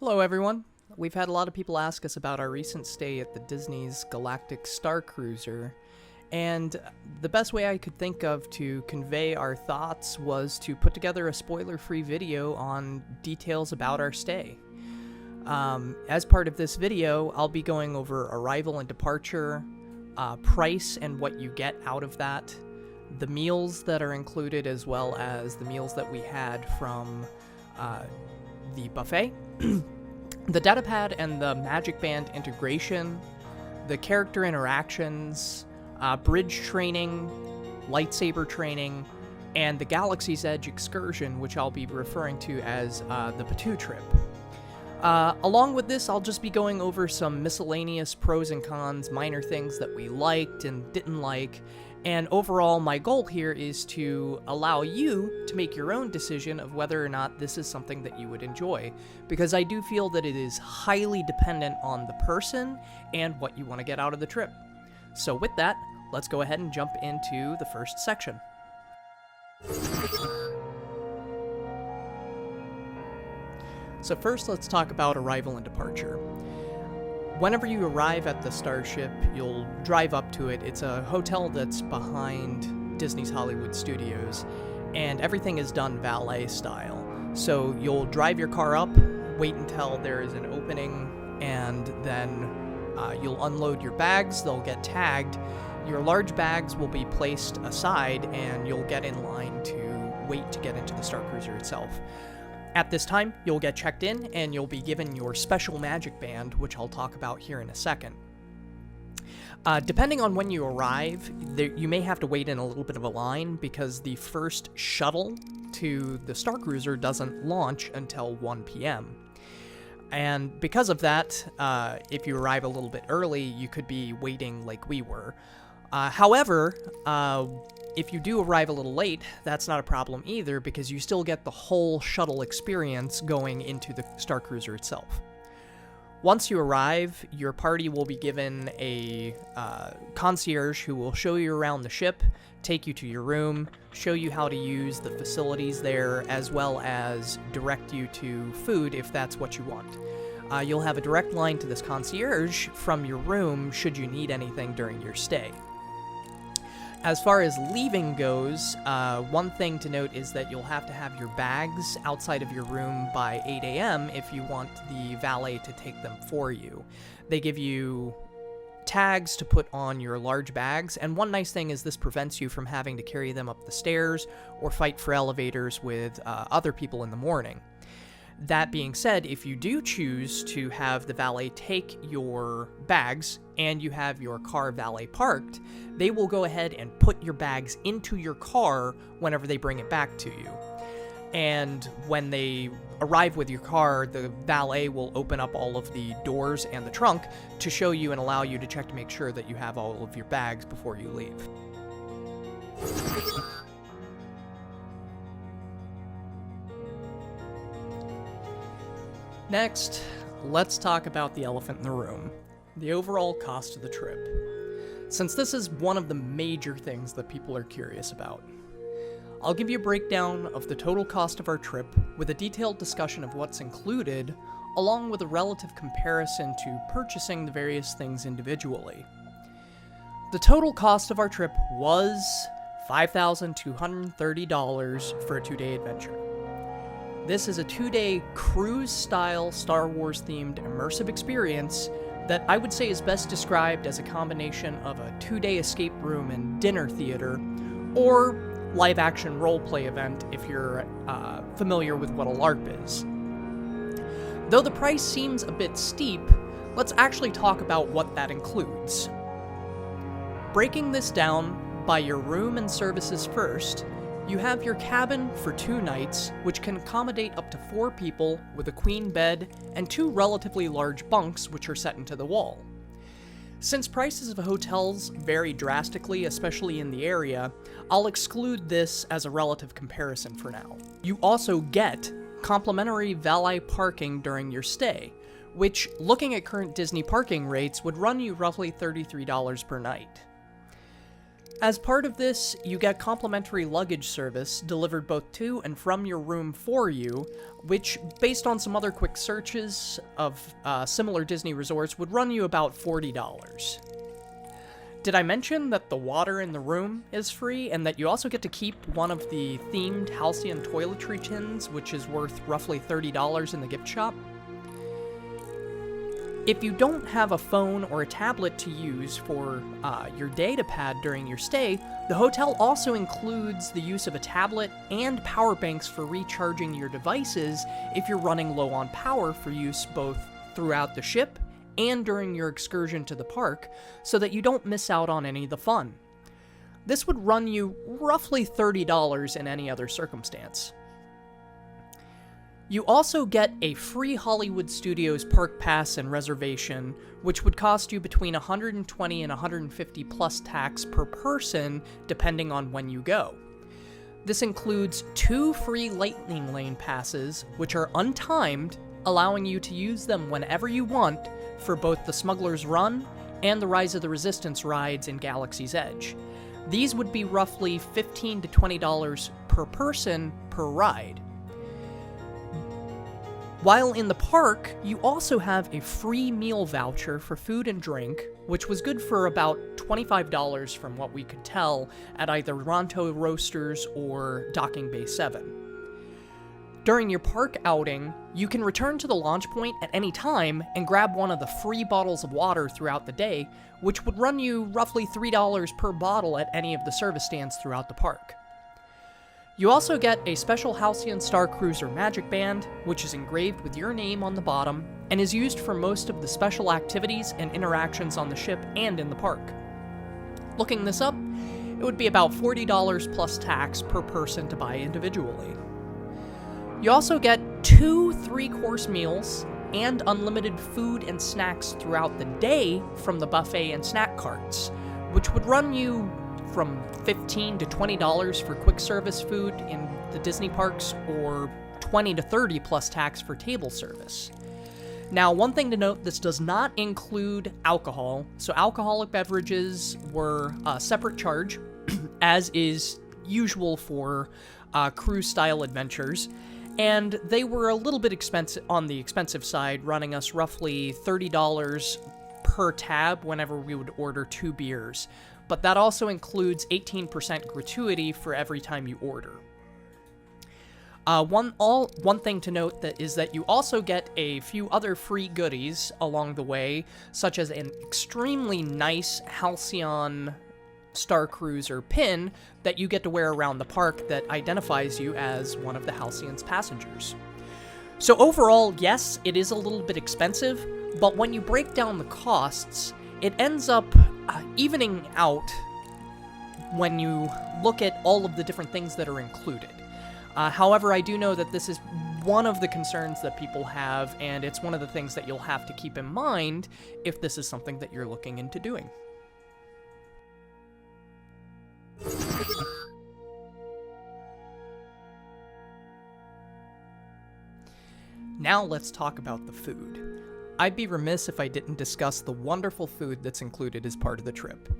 Hello everyone! We've had a lot of people ask us about our recent stay at the Disney's Galactic Starcruiser, and the best way I could think of to convey our thoughts was to put together a spoiler-free video on details about our stay. As part of this video, I'll be going over arrival and departure, price and what you get out of that, the meals that are included as well as the meals that we had from the buffet, the Datapad and the Magic Band integration, the character interactions, bridge training, lightsaber training, and the Galaxy's Edge Excursion, which I'll be referring to as the Batuu trip. Along with this, I'll just be going over some miscellaneous pros and cons, minor things that we liked and didn't like, and overall my goal here is to allow you to make your own decision of whether or not this is something that you would enjoy, because I do feel that it is highly dependent on the person and what you want to get out of the trip. So with that, let's go ahead and jump into the first section. So first, let's talk about arrival and departure. Whenever you arrive at the Starship, you'll drive up to it. It's a hotel that's behind Disney's Hollywood Studios, and everything is done valet style. So you'll drive your car up, wait until there is an opening, and then you'll unload your bags. They'll get tagged. Your large bags will be placed aside, and you'll get in line to wait to get into the Starcruiser itself. At this time, you'll get checked in, and you'll be given your special magic band, which I'll talk about here in a second. Depending on when you arrive, you may have to wait in a little bit of a line, because the first shuttle to the Starcruiser doesn't launch until 1 p.m. And because of that, if you arrive a little bit early, you could be waiting like we were. However, if you do arrive a little late, that's not a problem either, because you still get the whole shuttle experience going into the Starcruiser itself. Once you arrive, your party will be given a concierge who will show you around the ship, take you to your room, show you how to use the facilities there, as well as direct you to food if that's what you want. You'll have a direct line to this concierge from your room should you need anything during your stay. As far as leaving goes, one thing to note is that you'll have to have your bags outside of your room by 8 a.m. if you want the valet to take them for you. They give you tags to put on your large bags, and one nice thing is this prevents you from having to carry them up the stairs or fight for elevators with other people in the morning. That being said, if you do choose to have the valet take your bags and you have your car valet parked, they will go ahead and put your bags into your car whenever they bring it back to you. And when they arrive with your car, the valet will open up all of the doors and the trunk to show you and allow you to check to make sure that you have all of your bags before you leave. Next, let's talk about the elephant in the room, the overall cost of the trip. Since this is one of the major things that people are curious about, I'll give you a breakdown of the total cost of our trip with a detailed discussion of what's included, along with a relative comparison to purchasing the various things individually. The total cost of our trip was $5,230 for a 2-day adventure. This is a 2-day cruise-style Star Wars-themed immersive experience that I would say is best described as a combination of a 2-day escape room and dinner theater, or live-action role-play event if you're familiar with what a LARP is. Though the price seems a bit steep, let's actually talk about what that includes. Breaking this down by your room and services first, you have your cabin for 2 nights, which can accommodate up to 4 people with a queen bed and 2 relatively large bunks which are set into the wall. Since prices of hotels vary drastically, especially in the area, I'll exclude this as a relative comparison for now. You also get complimentary valet parking during your stay, which, looking at current Disney parking rates, would run you roughly $33 per night. As part of this, you get complimentary luggage service delivered both to and from your room for you, which, based on some other quick searches of similar Disney resorts, would run you about $40. Did I mention that the water in the room is free, and that you also get to keep one of the themed halcyon toiletry tins, which is worth roughly $30 in the gift shop? If you don't have a phone or a tablet to use for your Datapad during your stay, the hotel also includes the use of a tablet and power banks for recharging your devices if you're running low on power for use both throughout the ship and during your excursion to the park, so that you don't miss out on any of the fun. This would run you roughly $30 in any other circumstance. You also get a free Hollywood Studios park pass and reservation, which would cost you between $120 and $150 plus tax per person, depending on when you go. This includes 2 free Lightning Lane passes, which are untimed, allowing you to use them whenever you want for both the Smuggler's Run and the Rise of the Resistance rides in Galaxy's Edge. These would be roughly $15 to $20 per person per ride. While in the park, you also have a free meal voucher for food and drink, which was good for about $25 from what we could tell at either Ronto Roasters or Docking Bay 7. During your park outing, you can return to the launch point at any time and grab one of the free bottles of water throughout the day, which would run you roughly $3 per bottle at any of the service stands throughout the park. You also get a special Halcyon Starcruiser magic band, which is engraved with your name on the bottom, and is used for most of the special activities and interactions on the ship and in the park. Looking this up, it would be about $40 plus tax per person to buy individually. You also get 2 3-course meals and unlimited food and snacks throughout the day from the buffet and snack carts, which would run you from $15 to $20 for quick service food in the Disney parks, or $20 to $30 plus tax for table service. Now, one thing to note, this does not include alcohol, so alcoholic beverages were a separate charge, as is usual for cruise-style adventures, and they were a little bit expensive on the expensive side, running us roughly $30 per tab whenever we would order 2 beers. But that also includes 18% gratuity for every time you order. One thing to note is that you also get a few other free goodies along the way, such as an extremely nice Halcyon Starcruiser pin that you get to wear around the park that identifies you as one of the Halcyon's passengers. So overall, yes, it is a little bit expensive, but when you break down the costs, it ends up evening out when you look at all of the different things that are included. However, I do know that this is one of the concerns that people have, and it's one of the things that you'll have to keep in mind if this is something that you're looking into doing. Now let's talk about the food. I'd be remiss if I didn't discuss the wonderful food that's included as part of the trip.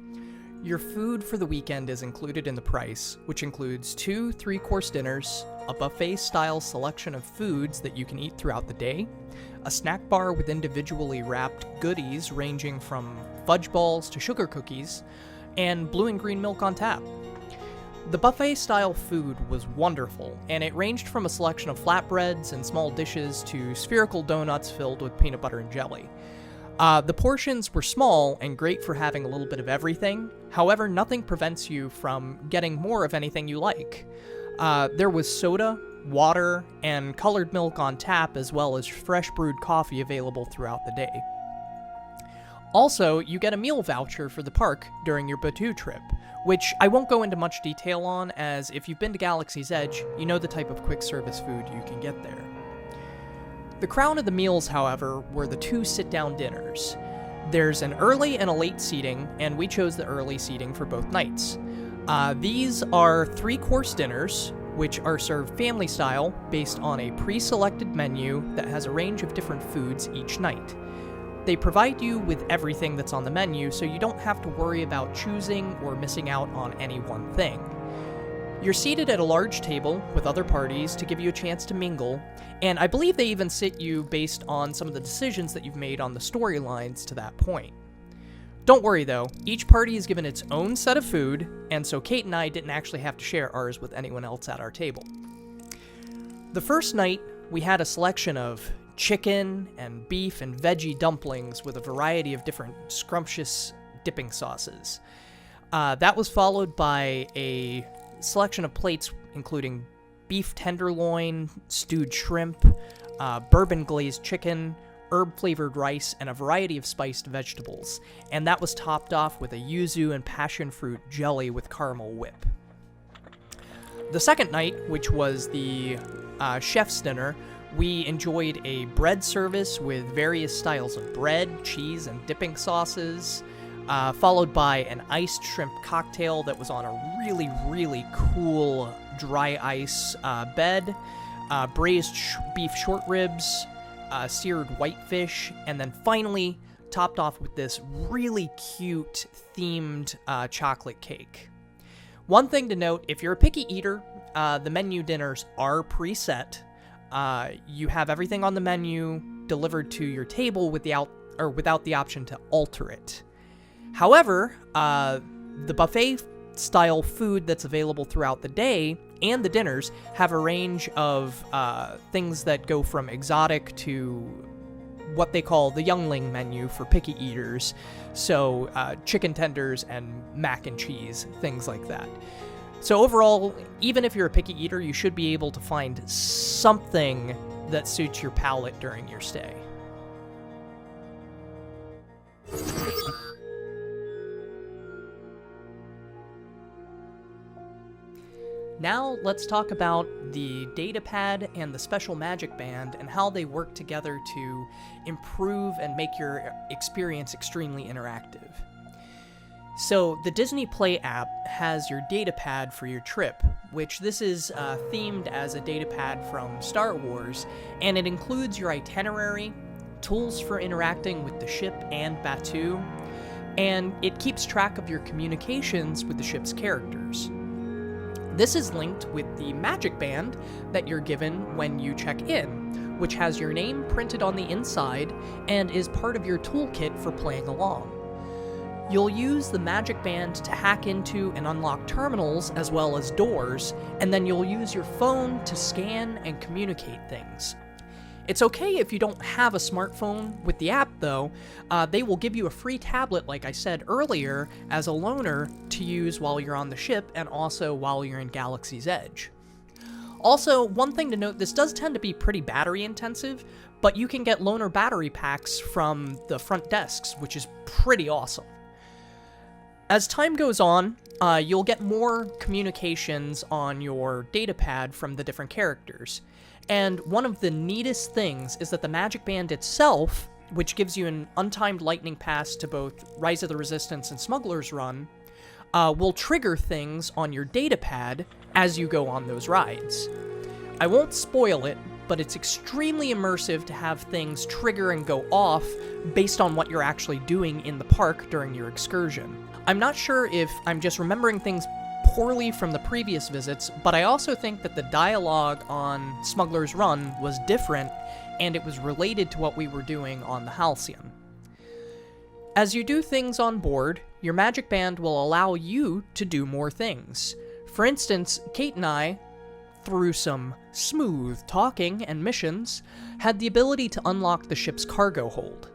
Your food for the weekend is included in the price, which includes 2 3-course dinners, a buffet-style selection of foods that you can eat throughout the day, a snack bar with individually wrapped goodies ranging from fudge balls to sugar cookies, and blue and green milk on tap. The buffet-style food was wonderful, and it ranged from a selection of flatbreads and small dishes to spherical donuts filled with peanut butter and jelly. The portions were small and great for having a little bit of everything. However, nothing prevents you from getting more of anything you like. There was soda, water, and colored milk on tap, as well as fresh brewed coffee available throughout the day. Also, you get a meal voucher for the park during your Batuu trip, which I won't go into much detail on, as if you've been to Galaxy's Edge, you know the type of quick service food you can get there. The crown of the meals, however, were the 2 sit-down dinners. There's an early and a late seating, and we chose the early seating for both nights. These are 3-course dinners, which are served family style based on a pre-selected menu that has a range of different foods each night. They provide you with everything that's on the menu, so you don't have to worry about choosing or missing out on any one thing. You're seated at a large table with other parties to give you a chance to mingle, and I believe they even sit you based on some of the decisions that you've made on the storylines to that point. Don't worry though, each party is given its own set of food, and so Kate and I didn't actually have to share ours with anyone else at our table. The first night, we had a selection of chicken and beef and veggie dumplings with a variety of different scrumptious dipping sauces. That was followed by a selection of plates including beef tenderloin, stewed shrimp, bourbon glazed chicken, herb-flavored rice, and a variety of spiced vegetables, and that was topped off with a yuzu and passion fruit jelly with caramel whip. The second night, which was the chef's dinner, we enjoyed a bread service with various styles of bread, cheese, and dipping sauces, followed by an iced shrimp cocktail that was on a really, really cool dry ice bed, braised beef short ribs, seared whitefish, and then finally topped off with this really cute themed chocolate cake. One thing to note, if you're a picky eater, the menu dinners are preset. You have everything on the menu delivered to your table without the option to alter it. However, the buffet style food that's available throughout the day and the dinners have a range of things that go from exotic to what they call the youngling menu for picky eaters. So chicken tenders and mac and cheese, things like that. So overall, even if you're a picky eater, you should be able to find something that suits your palate during your stay. Now let's talk about the Datapad and the Special Magic Band and how they work together to improve and make your experience extremely interactive. So the Disney Play app has your Datapad for your trip, which this is themed as a Datapad from Star Wars, and it includes your itinerary, tools for interacting with the ship and Batuu, and it keeps track of your communications with the ship's characters. This is linked with the Magic Band that you're given when you check in, which has your name printed on the inside and is part of your toolkit for playing along. You'll use the Magic Band to hack into and unlock terminals as well as doors, and then you'll use your phone to scan and communicate things. It's okay if you don't have a smartphone with the app, though. They will give you a free tablet, like I said earlier, as a loaner to use while you're on the ship and also while you're in Galaxy's Edge. Also, one thing to note, this does tend to be pretty battery intensive, but you can get loaner battery packs from the front desks, which is pretty awesome. As time goes on, you'll get more communications on your Datapad from the different characters. And one of the neatest things is that the Magic Band itself, which gives you an untimed lightning pass to both Rise of the Resistance and Smuggler's Run, will trigger things on your Datapad as you go on those rides. I won't spoil it, but it's extremely immersive to have things trigger and go off based on what you're actually doing in the park during your excursion. I'm not sure if I'm just remembering things poorly from the previous visits, but I also think that the dialogue on Smuggler's Run was different, and it was related to what we were doing on the Halcyon. As you do things on board, your Magic Band will allow you to do more things. For instance, Kate and I, through some smooth talking and missions, had the ability to unlock the ship's cargo hold.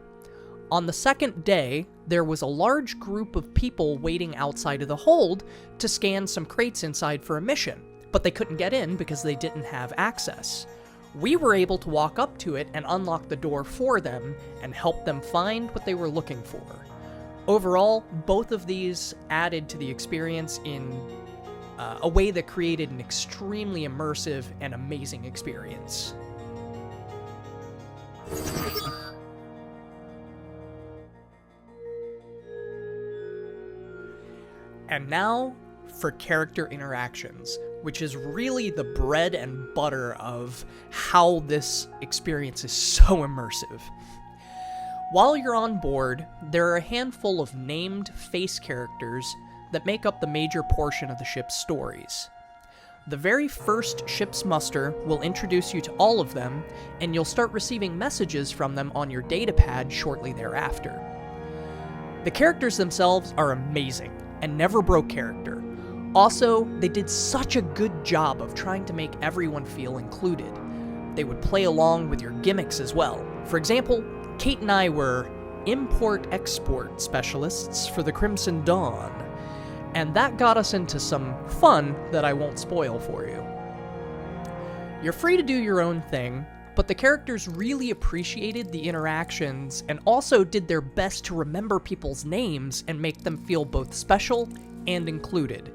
On the second day, there was a large group of people waiting outside of the hold to scan some crates inside for a mission, but they couldn't get in because they didn't have access. We were able to walk up to it and unlock the door for them and help them find what they were looking for. Overall, both of these added to the experience in a way that created an extremely immersive and amazing experience. And now for character interactions, which is really the bread and butter of how this experience is so immersive. While you're on board, there are a handful of named face characters that make up the major portion of the ship's stories. The very first ship's muster will introduce you to all of them, and you'll start receiving messages from them on your datapad shortly thereafter. The characters themselves are amazing, and never broke character. Also, they did such a good job of trying to make everyone feel included. They would play along with your gimmicks as well. For example, Kate and I were import-export specialists for the Crimson Dawn, and that got us into some fun that I won't spoil for you. You're free to do your own thing, but the characters really appreciated the interactions and also did their best to remember people's names and make them feel both special and included.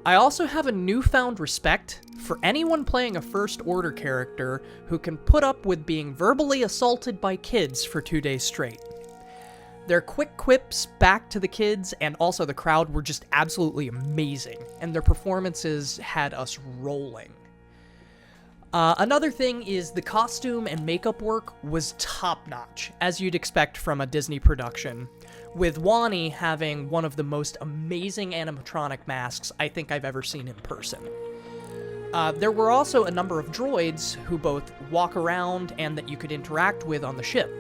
I also have a newfound respect for anyone playing a First Order character who can put up with being verbally assaulted by kids for 2 days straight. Their quick quips back to the kids and also the crowd were just absolutely amazing, and their performances had us rolling. Another thing is the costume and makeup work was top-notch, as you'd expect from a Disney production, with Wani having one of the most amazing animatronic masks I think I've ever seen in person. There were also a number of droids who both walk around and that you could interact with on the ship.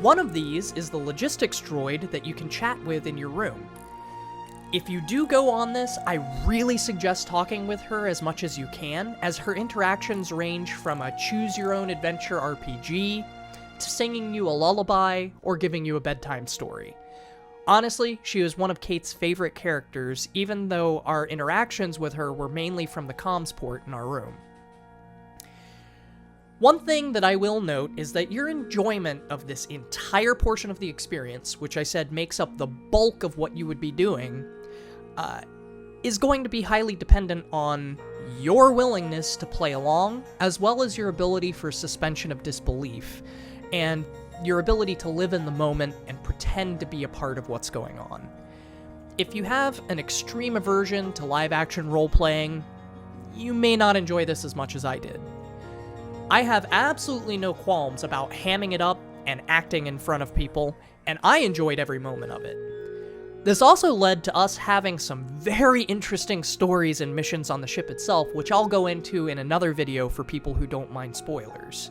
One of these is the logistics droid that you can chat with in your room. If you do go on this, I really suggest talking with her as much as you can, as her interactions range from a choose-your-own-adventure RPG to singing you a lullaby or giving you a bedtime story. Honestly, she was one of Kate's favorite characters, even though our interactions with her were mainly from the comms port in our room. One thing that I will note is that your enjoyment of this entire portion of the experience, which I said makes up the bulk of what you would be doing, is going to be highly dependent on your willingness to play along, as well as your ability for suspension of disbelief, and your ability to live in the moment and pretend to be a part of what's going on. If you have an extreme aversion to live-action role-playing, you may not enjoy this as much as I did. I have absolutely no qualms about hamming it up and acting in front of people, and I enjoyed every moment of it. This also led to us having some very interesting stories and missions on the ship itself, which I'll go into in another video for people who don't mind spoilers.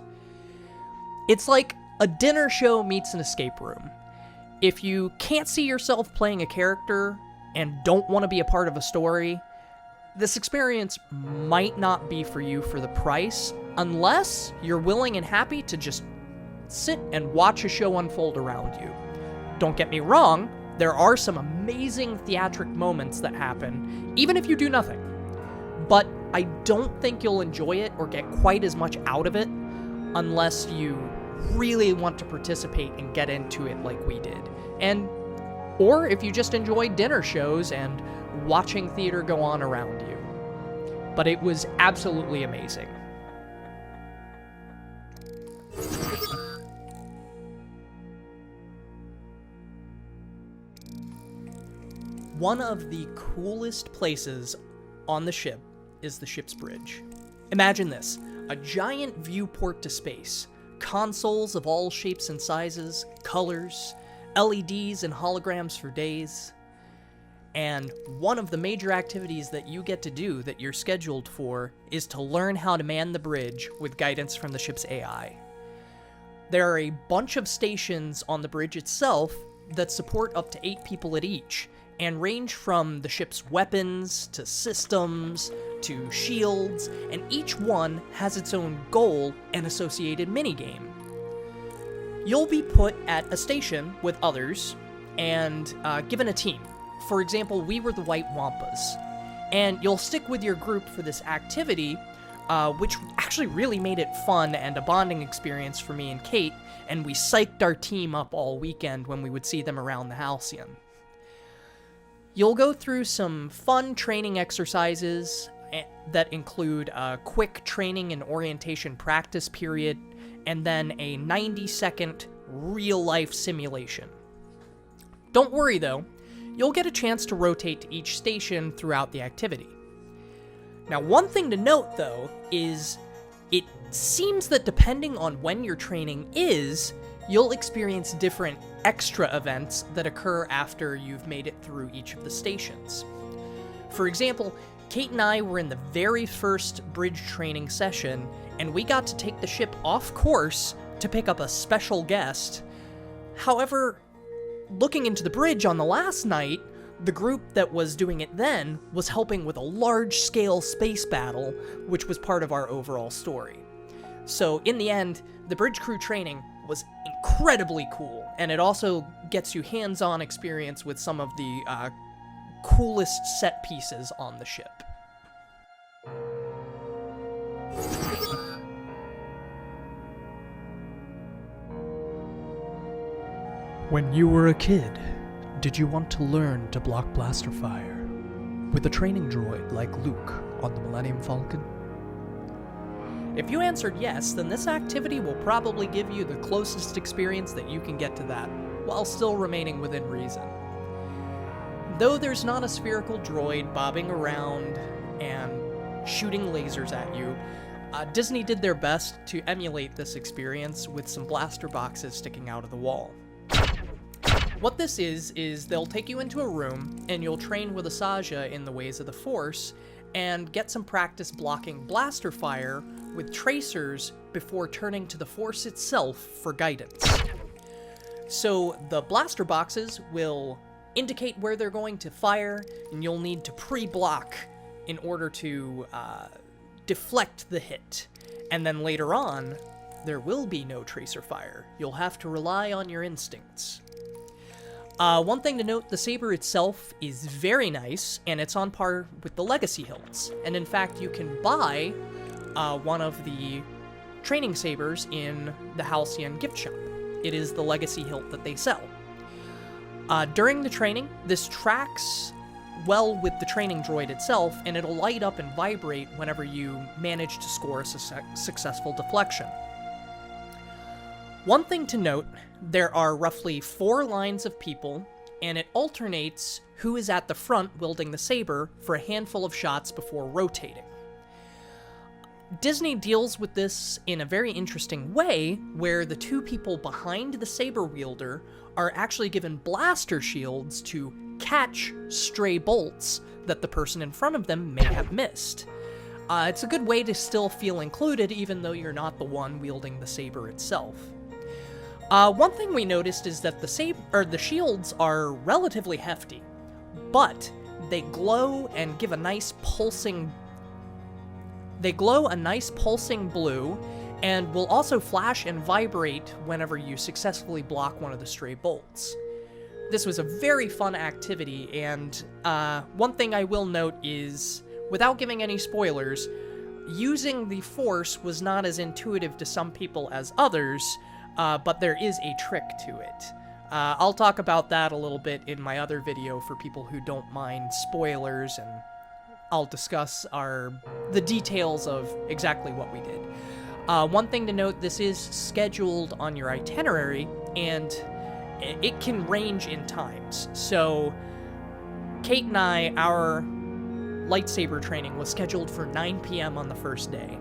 It's like a dinner show meets an escape room. If you can't see yourself playing a character and don't want to be a part of a story, this experience might not be for you for the price, unless you're willing and happy to just sit and watch a show unfold around you. Don't get me wrong, there are some amazing theatric moments that happen, even if you do nothing. But I don't think you'll enjoy it or get quite as much out of it unless you really want to participate and get into it like we did. Or if you just enjoy dinner shows and watching theater go on around you. But it was absolutely amazing. One of the coolest places on the ship is the ship's bridge. Imagine this, a giant viewport to space, consoles of all shapes and sizes, colors, LEDs and holograms for days. And one of the major activities that you get to do that you're scheduled for is to learn how to man the bridge with guidance from the ship's AI. There are a bunch of stations on the bridge itself that support up to 8 people at each, and range from the ship's weapons, to systems, to shields, and each one has its own goal and associated minigame. You'll be put at a station with others, and given a team. For example, we were the White Wampas, and you'll stick with your group for this activity, which actually really made it fun and a bonding experience for me and Kate, and we psyched our team up all weekend when we would see them around the Halcyon. You'll go through some fun training exercises that include a quick training and orientation practice period, and then a 90-second real-life simulation. Don't worry though, you'll get a chance to rotate to each station throughout the activity. Now, one thing to note though is it seems that depending on when your training is, you'll experience different extra events that occur after you've made it through each of the stations. For example, Kate and I were in the very first bridge training session, and we got to take the ship off course to pick up a special guest. However, looking into the bridge on the last night, the group that was doing it then was helping with a large-scale space battle, which was part of our overall story. So in the end, the bridge crew training was incredibly cool, and it also gets you hands-on experience with some of the coolest set pieces on the ship. When you were a kid, did you want to learn to block blaster fire with a training droid like Luke on the Millennium Falcon? If you answered yes, then this activity will probably give you the closest experience that you can get to that, while still remaining within reason. Though there's not a spherical droid bobbing around and shooting lasers at you, Disney did their best to emulate this experience with some blaster boxes sticking out of the wall. What this is they'll take you into a room, and you'll train with Asajj in the ways of the Force, and get some practice blocking blaster fire with tracers before turning to the Force itself for guidance. So the blaster boxes will indicate where they're going to fire, and you'll need to pre-block in order to deflect the hit. And then later on, there will be no tracer fire. You'll have to rely on your instincts. One thing to note, the saber itself is very nice, and it's on par with the Legacy hilts. And in fact, you can buy one of the training sabers in the Halcyon gift shop. It is the Legacy hilt that they sell. During the training, this tracks well with the training droid itself, and it'll light up and vibrate whenever you manage to score a successful deflection. One thing to note, there are roughly 4 lines of people, and it alternates who is at the front wielding the saber for a handful of shots before rotating. Disney deals with this in a very interesting way, where the 2 people behind the saber wielder are actually given blaster shields to catch stray bolts that the person in front of them may have missed. It's a good way to still feel included, even though you're not the one wielding the saber itself. One thing we noticed is that the shields are relatively hefty, but they glow and give a nice pulsing. They glow a nice pulsing blue, and will also flash and vibrate whenever you successfully block one of the stray bolts. This was a very fun activity, and one thing I will note is, without giving any spoilers, using the Force was not as intuitive to some people as others. But there is a trick to it. I'll talk about that a little bit in my other video for people who don't mind spoilers, and I'll discuss the details of exactly what we did. One thing to note, this is scheduled on your itinerary, and it can range in times. So Kate and I, our lightsaber training was scheduled for 9 p.m. on the first day.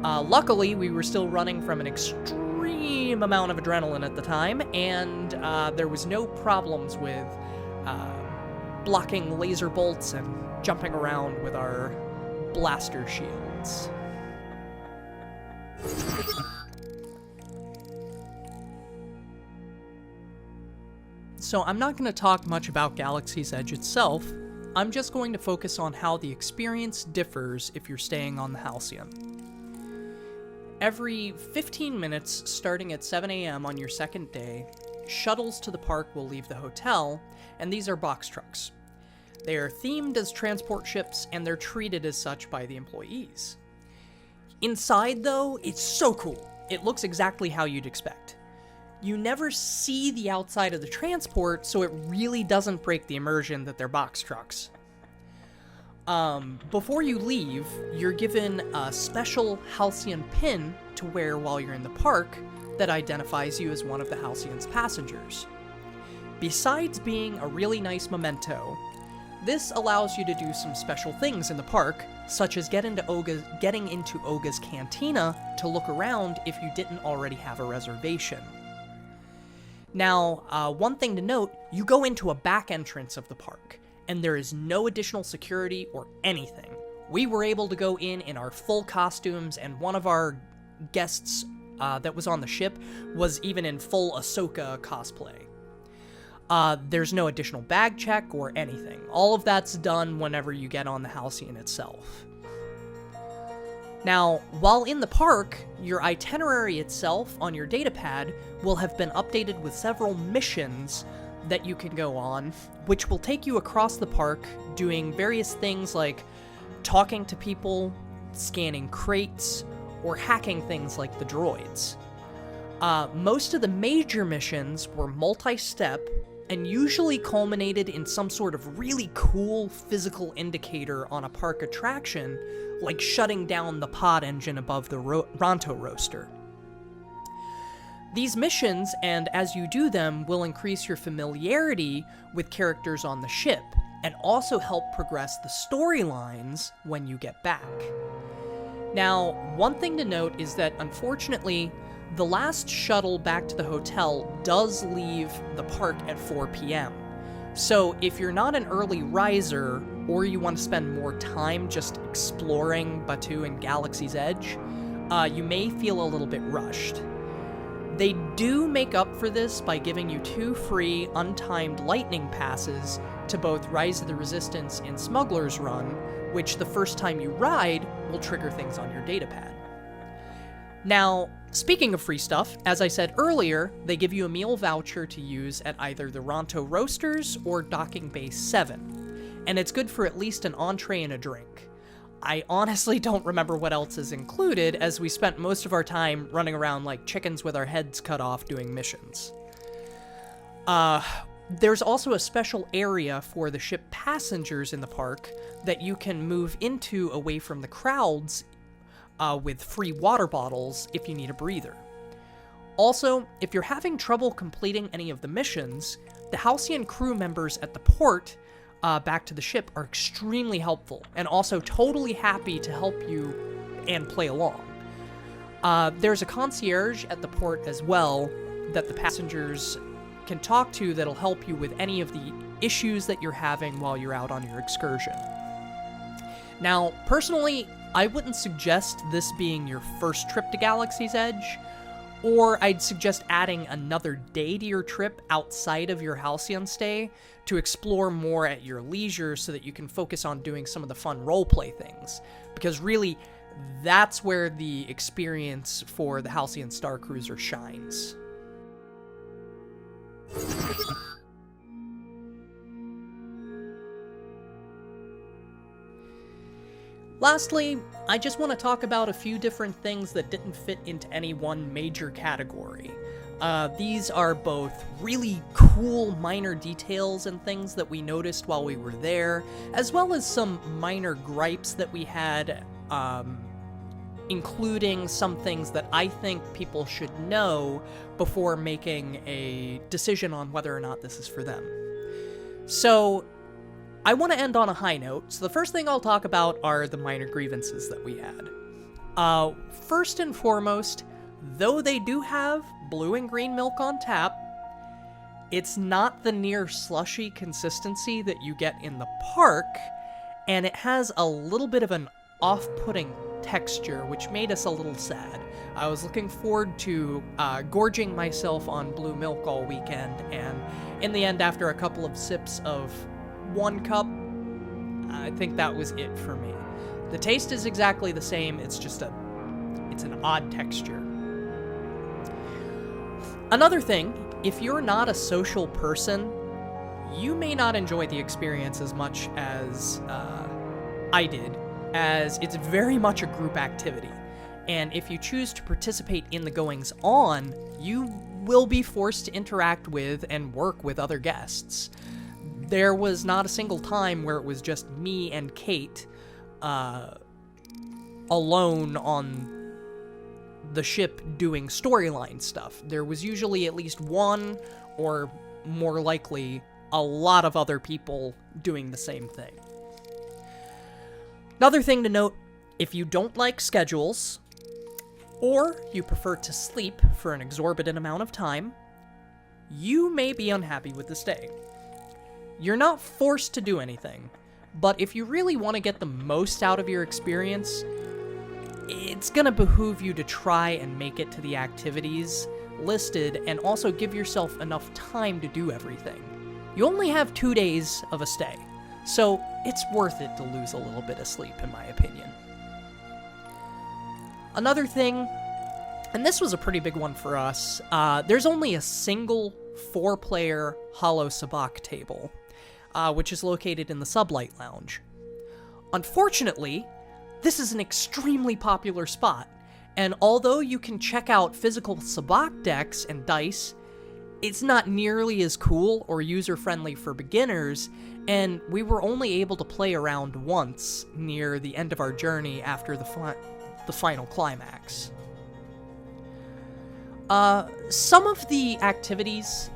Luckily, we were still running from an extreme amount of adrenaline at the time, and there was no problems with blocking laser bolts and jumping around with our blaster shields. So I'm not going to talk much about Galaxy's Edge itself. I'm just going to focus on how the experience differs if you're staying on the Halcyon. Every 15 minutes, starting at 7 a.m. on your second day, shuttles to the park will leave the hotel, and these are box trucks. They are themed as transport ships, and they're treated as such by the employees. Inside, though, it's so cool. It looks exactly how you'd expect. You never see the outside of the transport, so it really doesn't break the immersion that they're box trucks. Before you leave, you're given a special Halcyon pin to wear while you're in the park that identifies you as one of the Halcyon's passengers. Besides being a really nice memento, this allows you to do some special things in the park, such as getting into Oga's Cantina to look around if you didn't already have a reservation. Now, one thing to note, you go into a back entrance of the park, and there is no additional security or anything. We were able to go in our full costumes, and one of our guests that was on the ship was even in full Ahsoka cosplay. There's no additional bag check or anything. All of that's done whenever you get on the Halcyon itself. Now, while in the park, your itinerary itself on your datapad will have been updated with several missions that you can go on, which will take you across the park doing various things like talking to people, scanning crates, or hacking things like the droids. Most of the major missions were multi-step and usually culminated in some sort of really cool physical indicator on a park attraction, like shutting down the pod engine above the Ronto roaster. These missions, and as you do them, will increase your familiarity with characters on the ship, and also help progress the storylines when you get back. Now, one thing to note is that, unfortunately, the last shuttle back to the hotel does leave the park at 4 p.m. So if you're not an early riser, or you want to spend more time just exploring Batuu and Galaxy's Edge, you may feel a little bit rushed. They do make up for this by giving you 2 free, untimed lightning passes to both Rise of the Resistance and Smuggler's Run, which the first time you ride will trigger things on your datapad. Now, speaking of free stuff, as I said earlier, they give you a meal voucher to use at either the Ronto Roasters or Docking Bay 7, and it's good for at least an entree and a drink. I honestly don't remember what else is included, as we spent most of our time running around like chickens with our heads cut off doing missions. There's also a special area for the ship passengers in the park that you can move into away from the crowds with free water bottles if you need a breather. Also, if you're having trouble completing any of the missions, the Halcyon crew members at the port back to the ship are extremely helpful, and also totally happy to help you and play along. There's a concierge at the port as well that the passengers can talk to that'll help you with any of the issues that you're having while you're out on your excursion. Now, personally, I wouldn't suggest this being your first trip to Galaxy's Edge, or I'd suggest adding another day to your trip outside of your Halcyon stay to explore more at your leisure so that you can focus on doing some of the fun roleplay things, because really, that's where the experience for the Halcyon Starcruiser shines. Lastly, I just want to talk about a few different things that didn't fit into any one major category. These are both really cool minor details and things that we noticed while we were there, as well as some minor gripes that we had, including some things that I think people should know before making a decision on whether or not this is for them. So, I want to end on a high note, so the first thing I'll talk about are the minor grievances that we had. First and foremost, though they do have blue and green milk on tap, it's not the near slushy consistency that you get in the park, and it has a little bit of an off-putting texture, which made us a little sad. I was looking forward to gorging myself on blue milk all weekend, and in the end, after a couple of sips of 1 cup, I think that was it for me. The taste is exactly the same, it's just it's an odd texture. Another thing, if you're not a social person, you may not enjoy the experience as much as I did, as it's very much a group activity. And if you choose to participate in the goings-on, you will be forced to interact with and work with other guests. There was not a single time where it was just me and Kate alone on the ship doing storyline stuff. There was usually at least one, or more likely, a lot of other people doing the same thing. Another thing to note, if you don't like schedules, or you prefer to sleep for an exorbitant amount of time, you may be unhappy with the stay. You're not forced to do anything, but if you really want to get the most out of your experience, it's gonna behoove you to try and make it to the activities listed and also give yourself enough time to do everything. You only have 2 days of a stay, so it's worth it to lose a little bit of sleep, in my opinion. Another thing, and this was a pretty big one for us, there's only a single 4-player Holo Sabacc table, which is located in the Sublight Lounge. Unfortunately, this is an extremely popular spot, and although you can check out physical Sabacc decks and dice, it's not nearly as cool or user-friendly for beginners, and we were only able to play around once near the end of our journey after the final climax. Some of the activities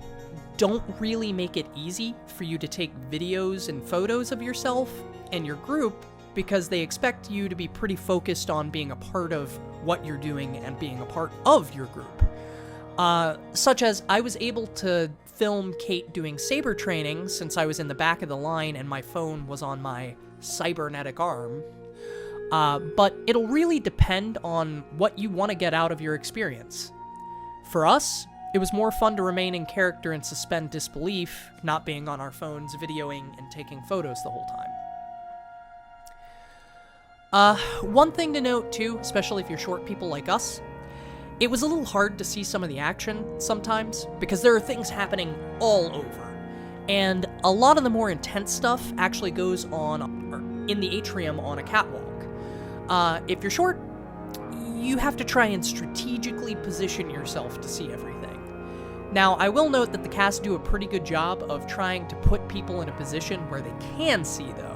don't really make it easy for you to take videos and photos of yourself and your group because they expect you to be pretty focused on being a part of what you're doing and being a part of your group. Such as I was able to film Kate doing saber training since I was in the back of the line and my phone was on my cybernetic arm. But it'll really depend on what you want to get out of your experience. For us, it was more fun to remain in character and suspend disbelief, not being on our phones, videoing, and taking photos the whole time. One thing to note too, especially if you're short people like us, it was a little hard to see some of the action sometimes, because there are things happening all over. And a lot of the more intense stuff actually goes on in the atrium on a catwalk. If you're short, you have to try and strategically position yourself to see everything. Now, I will note that the cast do a pretty good job of trying to put people in a position where they can see, though.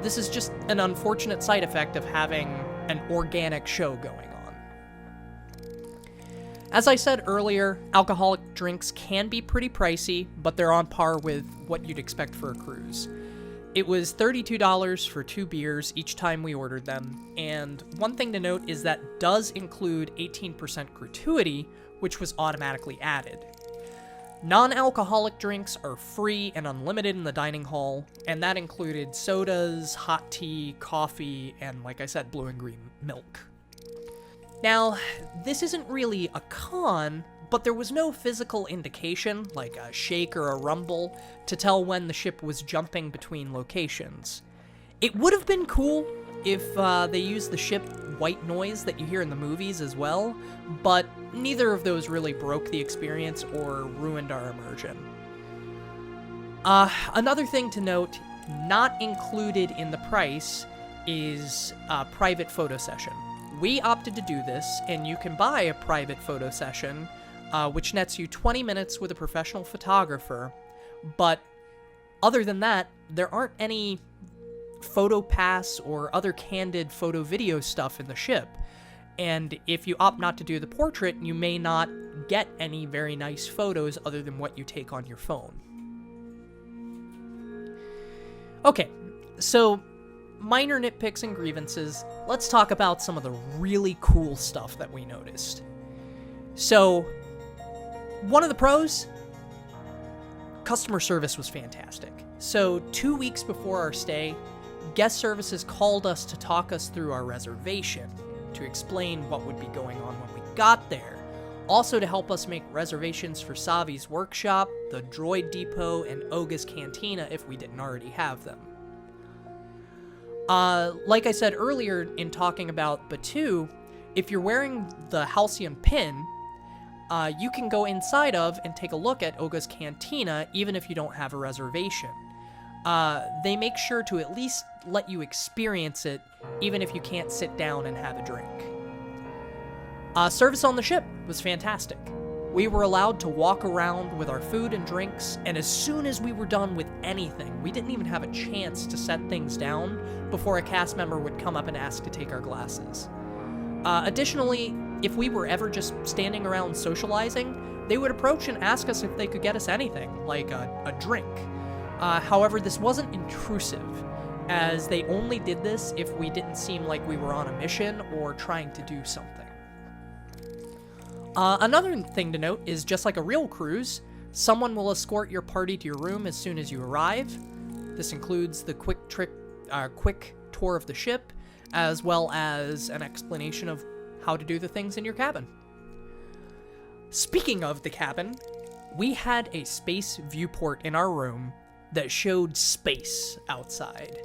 This is just an unfortunate side effect of having an organic show going on. As I said earlier, alcoholic drinks can be pretty pricey, but they're on par with what you'd expect for a cruise. It was $32 for 2 beers each time we ordered them, and one thing to note is that does include 18% gratuity, which was automatically added. Non-alcoholic drinks are free and unlimited in the dining hall, and that included sodas, hot tea, coffee, and like I said, blue and green milk. Now, this isn't really a con, but there was no physical indication, like a shake or a rumble, to tell when the ship was jumping between locations. It would have been cool if they used the ship white noise that you hear in the movies as well, but neither of those really broke the experience or ruined our immersion. Another thing to note, not included in the price is a private photo session. We opted to do this, and you can buy a private photo session, which nets you 20 minutes with a professional photographer, but other than that, there aren't any photo pass or other candid photo video stuff in the ship, and if you opt not to do the portrait, you may not get any very nice photos other than what you take on your phone. Okay, so minor nitpicks and grievances, let's talk about some of the really cool stuff that we noticed. So, one of the pros, customer service was fantastic. So 2 weeks before our stay, guest services called us to talk us through our reservation, to explain what would be going on when we got there, also to help us make reservations for Savi's workshop, the droid depot, and Oga's cantina if we didn't already have them. Like I said earlier in talking about Batuu, if you're wearing the Halcyon pin, you can go inside of and take a look at Oga's cantina even if you don't have a reservation. They make sure to at least let you experience it, even if you can't sit down and have a drink. Service on the ship was fantastic. We were allowed to walk around with our food and drinks, and as soon as we were done with anything, we didn't even have a chance to set things down before a cast member would come up and ask to take our glasses. Additionally, if we were ever just standing around socializing, they would approach and ask us if they could get us anything, like a drink. However, this wasn't intrusive, as they only did this if we didn't seem like we were on a mission or trying to do something. Another thing to note is just like a real cruise, someone will escort your party to your room as soon as you arrive. This includes the quick tour of the ship, as well as an explanation of how to do the things in your cabin. Speaking of the cabin, we had a space viewport in our room that showed space outside.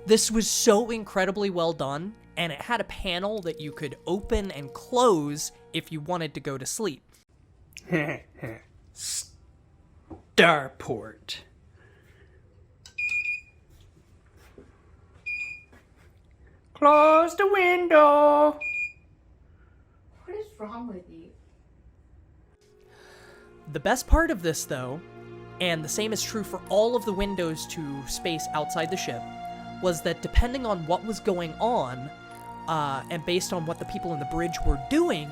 This was so incredibly well done, and it had a panel that you could open and close if you wanted to go to sleep. Starport. Close the window. What is wrong with you? The best part of this, though, and the same is true for all of the windows to space outside the ship, was that depending on what was going on, and based on what the people in the bridge were doing,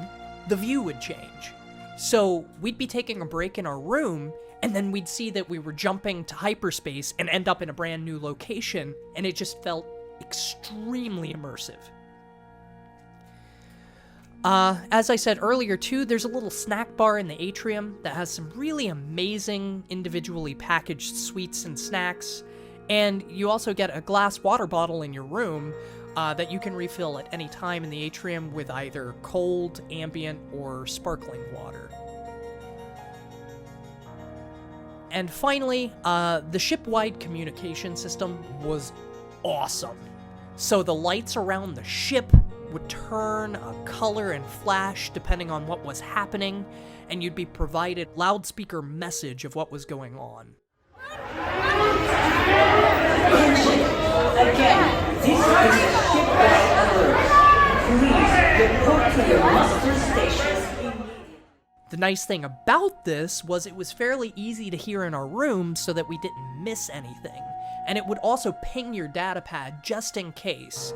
the view would change. So we'd be taking a break in our room, and then we'd see that we were jumping to hyperspace and end up in a brand new location, and it just felt extremely immersive. As I said earlier too, there's a little snack bar in the atrium that has some really amazing individually packaged sweets and snacks, and you also get a glass water bottle in your room that you can refill at any time in the atrium with either cold, ambient, or sparkling water. And finally, the ship-wide communication system was awesome. So the lights around the ship would turn a color and flash depending on what was happening, and you'd be provided loudspeaker message of what was going on. Again, this is a shipwreck alert. Please report to your muster stations immediately. The nice thing about this was it was fairly easy to hear in our room so that we didn't miss anything, and it would also ping your datapad just in case.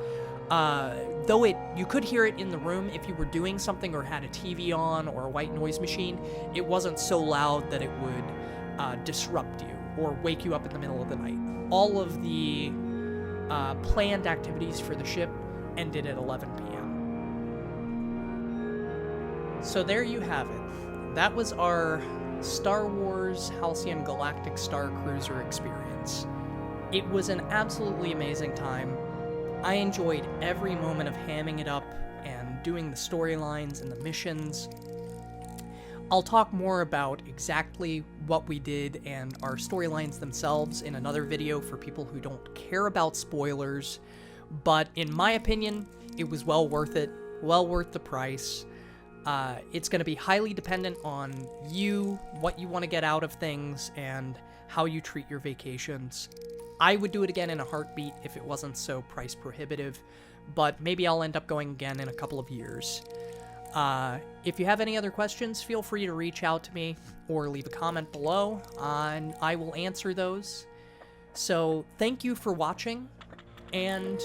Though you could hear it in the room if you were doing something or had a TV on or a white noise machine, it wasn't so loud that it would disrupt you or wake you up in the middle of the night. All of the planned activities for the ship ended at 11 p.m. So there you have it. That was our Star Wars Halcyon Galactic Starcruiser experience. It was an absolutely amazing time. I enjoyed every moment of hamming it up and doing the storylines and the missions. I'll talk more about exactly what we did and our storylines themselves in another video for people who don't care about spoilers, but in my opinion, it was well worth it, well worth the price. It's going to be highly dependent on you, what you want to get out of things, and how you treat your vacations. I would do it again in a heartbeat if it wasn't so price prohibitive, but maybe I'll end up going again in a couple of years. If you have any other questions, feel free to reach out to me or leave a comment below, and I will answer those. So thank you for watching, and